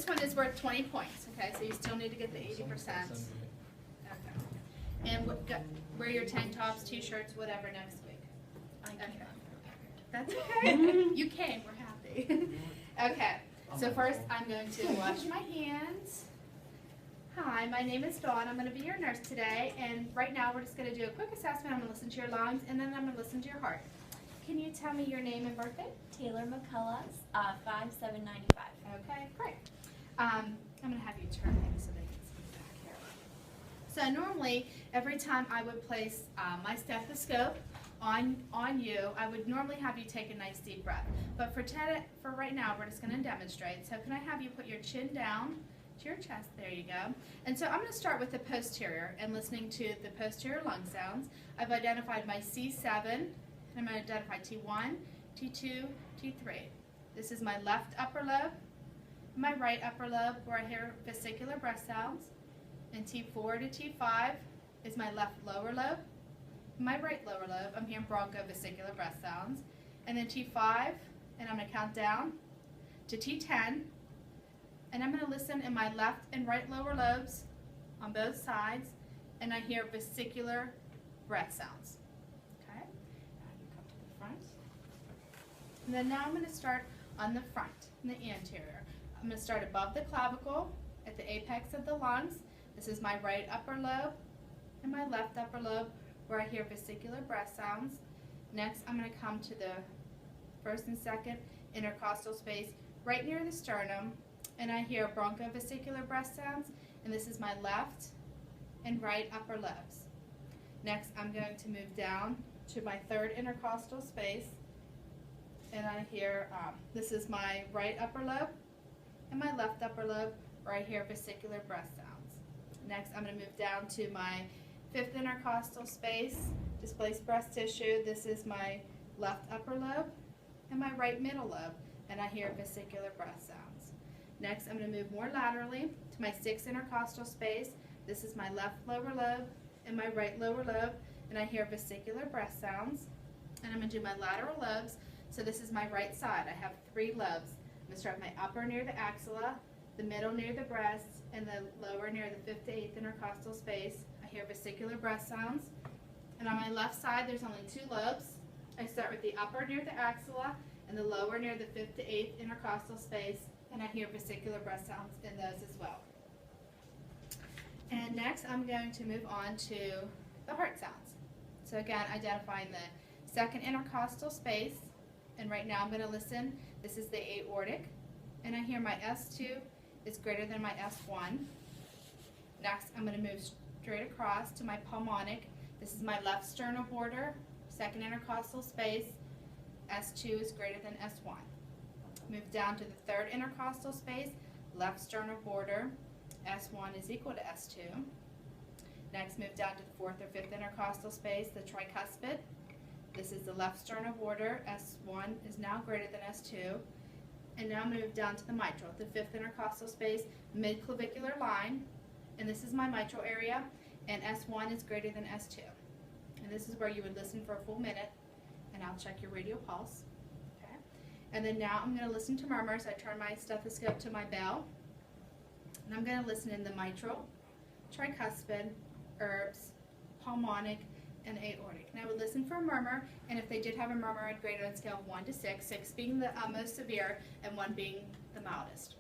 one is worth 20 points, okay? So you still need to get the 80%. Okay. And wear your tank tops, t-shirts, whatever next week. Okay. That's okay. You came. We're happy. Okay. So first, I'm going to wash my hands. Hi, my name is Dawn. I'm going to be your nurse today, and right now we're just going to do a quick assessment. I'm going to listen to your lungs, and then I'm going to listen to your heart. Can you tell me your name and birthday? Taylor McCullough, 5795. Okay, great. I'm going to have you turn things so they can see back here. So normally, every time I would place my stethoscope on you, I would normally have you take a nice deep breath. But for right now, we're just going to demonstrate. So can I have you put your chin down to your chest? There you go. And so I'm going to start with the posterior and listening to the posterior lung sounds. I've identified my C7, and I'm going to identify T1, T2, T3. This is my left upper lobe, my right upper lobe where I hear vesicular breath sounds, and T4 to T5 is my left lower lobe. My right lower lobe, I'm hearing bronchovesicular breath sounds, and then T5, and I'm going to count down to T10, and I'm going to listen in my left and right lower lobes on both sides, and I hear vesicular breath sounds. Okay, now you come to the front, and then now I'm going to start on the front, in the anterior. I'm going to start above the clavicle at the apex of the lungs. This is my right upper lobe and my left upper lobe where I hear vesicular breath sounds. Next, I'm going to come to the first and second intercostal space right near the sternum, and I hear bronchovesicular breath sounds, and this is my left and right upper lobes. Next, I'm going to move down to my third intercostal space, and I hear, this is my right upper lobe and my left upper lobe where I hear vesicular breath sounds. Next, I'm going to move down to my fifth intercostal space, displaced breast tissue. This is my left upper lobe and my right middle lobe, and I hear vesicular breath sounds. Next, I'm going to move more laterally to my sixth intercostal space. This is my left lower lobe and my right lower lobe, and I hear vesicular breath sounds. And I'm going to do my lateral lobes. So this is my right side. I have 3 lobes. I'm going to start with my upper near the axilla, the middle near the breast, and the lower near the 5th to 8th intercostal space. I hear vesicular breath sounds. And on my left side, there's only 2 lobes. I start with the upper near the axilla and the lower near the 5th to 8th intercostal space, and I hear vesicular breath sounds in those as well. And next, I'm going to move on to the heart sounds. So again, identifying the second intercostal space, and right now I'm going to listen. This is the aortic, and I hear my S2 is greater than my S1. Next, I'm going to move straight across to my pulmonic. This is my left sternal border, second intercostal space. S2 is greater than S1. Move down to the third intercostal space, left sternal border. S1 is equal to S2. Next, move down to the fourth or fifth intercostal space, the tricuspid. This is the left sternal border. S1 is now greater than S2. And now move down to the mitral, the fifth intercostal space, mid-clavicular line. And this is my mitral area, and S1 is greater than S2. And this is where you would listen for a full minute, and I'll check your radial pulse. Okay. And then now I'm going to listen to murmurs. I turn my stethoscope to my bell, and I'm going to listen in the mitral, tricuspid, herbs, pulmonic, and aortic. And I would listen for a murmur, and if they did have a murmur, I'd grade it on a scale of 1 to 6, 6 being the most severe and 1 being the mildest.